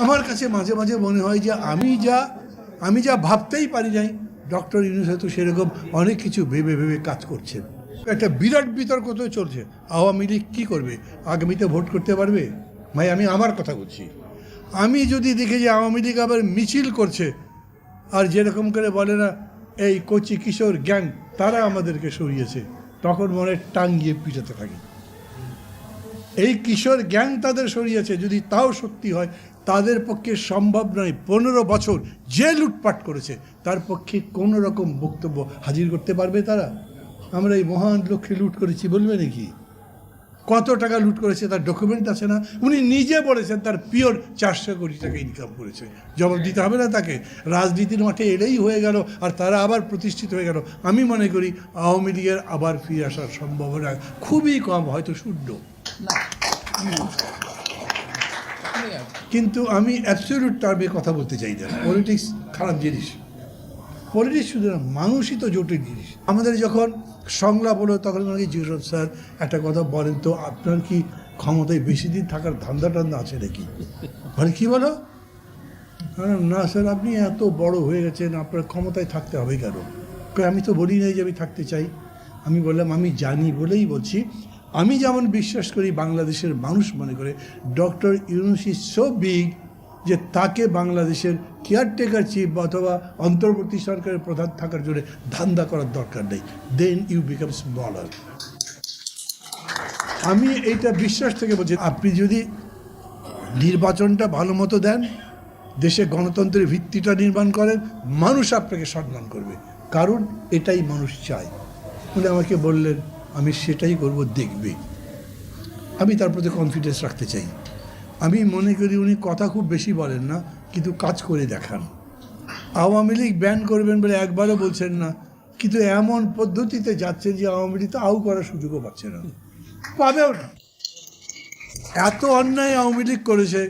আমার কাছে মাঝে মাঝে মনে হয় যে আমি যা ভাবতেই পারি নাই, ডক্টর ইউনূস হয়তো সেরকম অনেক কিছু ভেবে ভেবে কাজ করছেন। একটা বিরাট বিতর্ক তো চলছে, আওয়ামী লীগ কী করবে, আগামীতে ভোট করতে পারবে? ভাই আমি আমার কথা বলছি, আমি যদি দেখি যে আওয়ামী লীগ আবার মিছিল করছে, আর যেরকম করে বলে না এই কচি কিশোর গ্যাং তারা আমাদেরকে সরিয়েছে, তখন মনে টাঙ্গিয়ে পিটাতে থাকি। এই কিশোর গ্যাং তাদের সরিয়েছে, যদি তাও সত্যি হয় তাদের পক্ষে সম্ভব নয় 15 বছর যে লুটপাট করেছে তার পক্ষে কোনো রকম বক্তব্য হাজির করতে পারবে তারা? আমরা এই মহান লক্ষ্যে লুট করেছি বলবে নাকি? কত টাকা লুট করেছে তার ডকুমেন্ট আছে না? উনি নিজে বলেছেন তার পিওর 400 কোটি টাকা ইনকাম করেছে। জবাব দিতে হবে না তাকে? রাজনীতির মাঠে এলেই হয়ে গেল আর তারা আবার প্রতিষ্ঠিত হয়ে গেল। আমি মনে করি আওয়ামী লীগের আবার ফিরে আসার সম্ভাবনা খুবই কম, হয়তো শূন্য। কিন্তু আমি অ্যাবসলিউট টার্মে কথা বলতে চাই না। পলিটিক্স খারাপ জিনিস, পলিটিক্স শুধু না, মানুষই তো জটিল জিনিস। আমাদের যখন সংলাপ হলো তখন আমাকে জিজ্ঞেস, স্যার একটা কথা বলেন তো, আপনার কি ক্ষমতায় বেশি দিন থাকার ধান্দা টান্দা আছে নাকি? মানে কী বলো? না স্যার, আপনি এত বড় হয়ে গেছেন, আপনার ক্ষমতায় থাকতে হবে কেন? আমি তো বলি নাই যে আমি থাকতে চাই। আমি বললাম আমি জানি বলেই বলছি, আমি যেমন বিশ্বাস করি বাংলাদেশের মানুষ মনে করে doctor Yunus is so big যে তাকে বাংলাদেশের কেয়ারটেকার চিফ অথবা অন্তর্বর্তী সরকারের প্রধান থাকার জন্য ধান্দা করার দরকার নেই। Then you become smaller. আমি এইটা বিশ্বাস থেকে বলছি, আপনি যদি নির্বাচনটা ভালো মতো দেন, দেশে গণতন্ত্রের ভিত্তিটা নির্মাণ করেন, মানুষ আপনাকে সম্মান করবে, কারণ এটাই মানুষ চায়। উনি আমাকে বললেন আমি সেটাই করব, দেখবে। আমি তার প্রতি কনফিডেন্স রাখতে চাই। আমি মনে করি উনি কথা খুব বেশি বলেন না, কিন্তু কাজ করে দেখান। আওয়ামী লীগ ব্যান করবেন বলে একবারও বলছেন না, কিন্তু এমন পদ্ধতিতে যাচ্ছেন যে আওয়ামী লীগ তো আউ করার সুযোগও পাচ্ছে না, পাবেও না। এত অন্যায় আওয়ামী লীগ করেছে,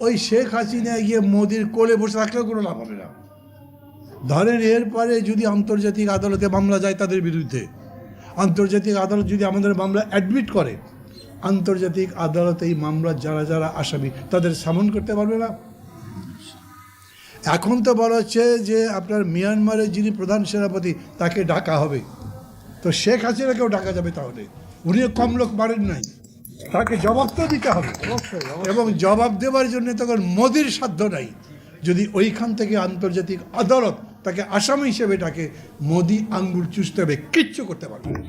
ওই শেখ হাসিনা গিয়ে মোদির কোলে বসে থাকলেও কোনো লাভ হবে না। ধরেন এরপরে যদি আন্তর্জাতিক আদালতে মামলা যায় তাদের বিরুদ্ধে, আন্তর্জাতিক আদালত যদি আমাদের মামলা অ্যাডমিট করে, আন্তর্জাতিক আদালত এই মামলার যারা যারা আসামি তাদের সামন করতে পারবে না। এখন তো বলা হচ্ছে যে আপনার মিয়ানমারের যিনি প্রধান সেনাপতি তাকে ডাকা হবে, তো শেখ হাসিনাকেও ডাকা যাবে। তাহলে উনিও কম লোক মারেন নাই, তাকে জবাব তো দিতে হবে, এবং জবাব দেওয়ার জন্য তখন মোদির সাধ্য নাই। যদি ওইখান থেকে আন্তর্জাতিক আদালত তাকে আসামি হিসেবে ডাকে, মোদি আঙ্গুল চুষতে হবে, কিচ্ছু করতে পারবে না।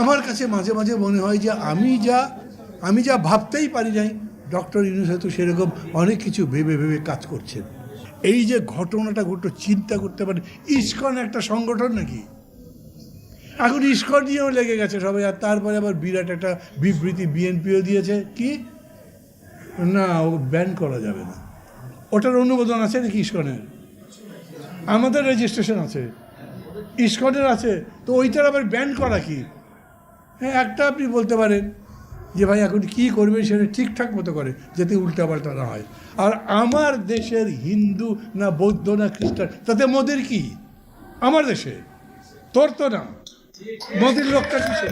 আমার কাছে মাঝে মাঝে মনে হয় যে আমি যা ভাবতেই পারি নাই, ডক্টর ইউনূস হয়তো সেরকম অনেক কিছু ভেবে ভেবে কাজ করছেন। এই যে ঘটনাটা ঘটলো, চিন্তা করতে পারেন, ইসকন একটা সংগঠন নাকি? এখন ইসকন নিয়েও লেগে গেছে সবাই, আর তারপরে আবার বিরাট একটা বিবৃতি বিএনপিও দিয়েছে, কি না ও ব্যান করা যাবে না। ওটার অনুমোদন আছে নাকি ইসকনের? আমাদের রেজিস্ট্রেশন আছে, ইসকনের আছে, তো ওইটার আবার ব্যান করা কি? হ্যাঁ, একটা আপনি বলতে পারেন যে ভাই এখন কী করবেন সেটা ঠিকঠাক মতো করে, যাতে উল্টাপাল্টা না হয়। আর আমার দেশের হিন্দু না বৌদ্ধ না খ্রিস্টান, তাতে মোদির কি? আমার দেশে তোর তো না, মোদির লোকটা কিসে?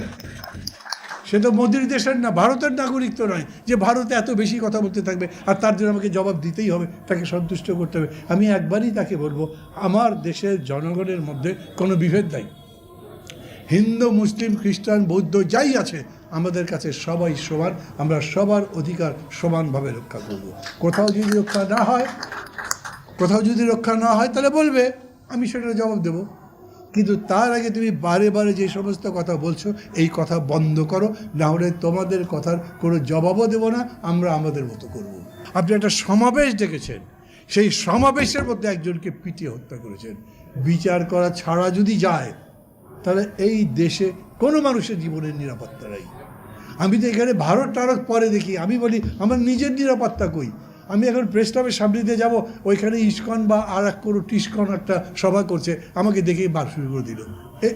সে তো মোদির দেশের না, ভারতের নাগরিক তো নয় যে ভারতে এত বেশি কথা বলতে থাকবে আর তার জন্য আমাকে জবাব দিতেই হবে, তাকে সন্তুষ্ট করতে হবে। আমি একবারই তাকে বলবো, আমার দেশের জনগণের মধ্যে কোনো বিভেদ নাই। হিন্দু মুসলিম খ্রিস্টান বৌদ্ধ যাই আছে, আমাদের কাছে সবাই সমান, আমরা সবার অধিকার সমানভাবে রক্ষা করব। কোথাও যদি রক্ষা না হয় তাহলে বলবে, আমি সেটার জবাব দেব। কিন্তু তার আগে তুমি বারে বারে যে সমস্ত কথা বলছো, এই কথা বন্ধ করো, না হলে তোমাদের কথার কোনো জবাবও দেব না, আমরা আমাদের মতো করব। আপনি একটা সমাবেশ ডেকেছেন, সেই সমাবেশের মধ্যে একজনকে পিটিয়ে হত্যা করেছেন। বিচার করা ছাড়া যদি যায়, তাহলে এই দেশে কোনো মানুষের জীবনের নিরাপত্তা নেই। আমি তো এখানে ভারত টারত পরে দেখি, আমি বলি আমার নিজের নিরাপত্তা কই? আমি এখন প্রেস ক্লাবের সামনে দিয়ে যাবো, ওইখানে ইসকন বা আর এক কোনো টিসকন একটা সভা করছে, আমাকে দেখেই বার শুরু করে দিল।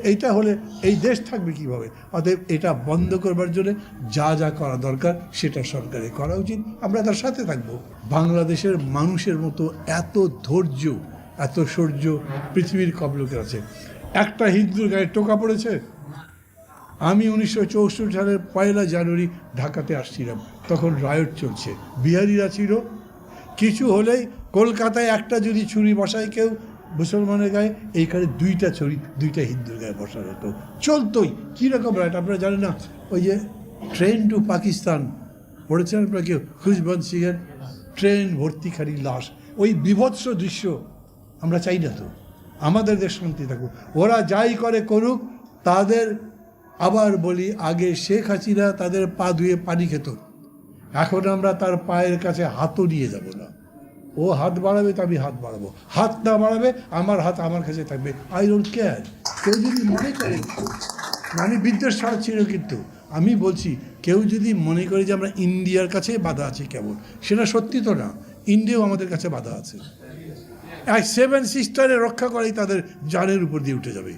এইটা হলে এই দেশ থাকবে কীভাবে? অতএব এটা বন্ধ করবার জন্য যা যা করা দরকার সেটা সরকারের করা উচিত, আমরা তার সাথে থাকবো। বাংলাদেশের মানুষের মতো এত ধৈর্য, এত শৌর্য পৃথিবীর কম লোকের আছে। একটা হিন্দুর গায়ে টোকা পড়েছে, আমি 1964 সালের 1 জানুয়ারি ঢাকাতে আসছিলাম, তখন রায়ট চলছে, বিহারিরা ছিল, কিছু হলেই কলকাতায় একটা যদি ছুরি বসায় কেউ মুসলমানের গায়ে, এইখানে 2টা ছুরি 2টা হিন্দুর গায়ে বসানো হতো, চলতোই। কীরকম রাইট আপনারা জানেন না? ওই যে ট্রেন টু পাকিস্তান পড়েছেন আপনারা কেউ? খুশবন্ত সিংয়ের ট্রেন ভর্তি খালি লাশ, ওই বিভৎস দৃশ্য আমরা চাই না তো। আমাদের দেশ শান্তি থাকুক, ওরা যাই করে করুক। তাদের আবার বলি, আগে শেখ হাসিনা তাদের পা ধুয়ে পানি খেত, এখন আমরা তার পায়ের কাছে হাতও নিয়ে যাব না। ও হাত বাড়াবে তো আমি হাত বাড়াবো, হাত না বাড়াবে আমার হাত আমার কাছে থাকবে। I don't care. কেউ যদি মনে করে, মানে বিদ্বেষ ছাড়া ছিল, কিন্তু আমি বলছি কেউ যদি মনে করে যে আমরা ইন্ডিয়ার কাছে বাধা আছে কেবল, সেটা সত্যি তো না। ইন্ডিয়াও আমাদের কাছে বাধা আছে। 7 সিস্টারে রক্ষা করাই তাদের জানের উপর দিয়ে উঠে যাবে।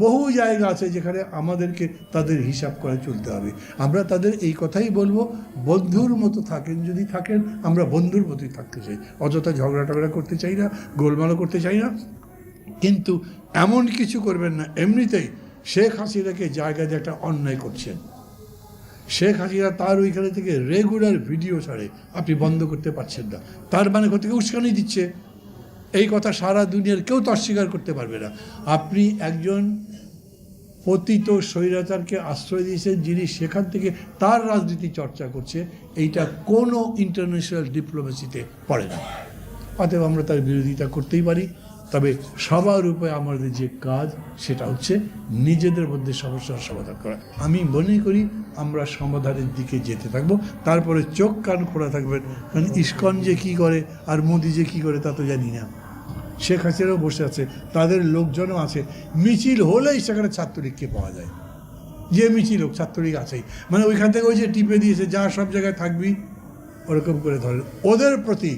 বহু জায়গা আছে যেখানে আমাদেরকে তাদের হিসাব করে চলতে হবে। আমরা তাদের এই কথাই বলবো, বন্ধুর মতো থাকেন, যদি থাকেন আমরা বন্ধুর মতোই থাকতে চাই, অযথা ঝগড়া টগড়া করতে চাই না, গোলমালও করতে চাই না। কিন্তু এমন কিছু করবেন না, এমনিতেই শেখ হাসিনাকে জায়গায় দিয়ে একটা অন্যায় করছেন। শেখ হাসিনা তার ওইখানে থেকে রেগুলার ভিডিও ছাড়ে, আপনি বন্ধ করতে পারছেন না। তার মানে থেকে উস্কানি দিচ্ছে, এই কথা সারা দুনিয়ার কেউ তো অস্বীকার করতে পারবে না। আপনি একজন পতিত স্বৈরাচারকে আশ্রয় দিয়েছেন, যিনি সেখান থেকে তার রাজনীতি চর্চা করছে, এইটা কোনো ইন্টারন্যাশনাল ডিপ্লোমেসিতে পড়ে না। অতএব আমরা তার বিরোধিতা করতেই পারি, তবে সবার উপরে আমাদের যে কাজ সেটা হচ্ছে নিজেদের মধ্যে সমস্যার সমাধান করা। আমি মনে করি আমরা সমাধানের দিকে যেতে থাকবো, তারপরে চোখ কান খোলা থাকবেন। কারণ ইস্কন যে কী করে আর মোদি যে কী করে তা তো জানি না। শেখ হাসিনাও বসে আছে, তাদের লোকজনও আছে, মিছিল হলেই সেখানে ছাত্রলীগকে পাওয়া যায়। যে মিছিল হোক ছাত্রলীগ আছেই, মানে ওইখান থেকে ওই যে টিপে দিয়েছে যা সব জায়গায় থাকবি, ওরকম করে ধরে। ওদের প্রতি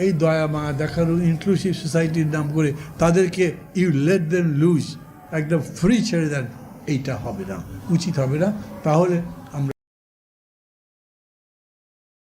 এই দয়া মায়া দেখানো, ইনক্লুসিভ সোসাইটির নাম করে তাদেরকে ইউ লেট দেম লুজ, একদম ফ্রি ছেড়ে দেন, এইটা হবে না, উচিত হবে না। তাহলে আমরা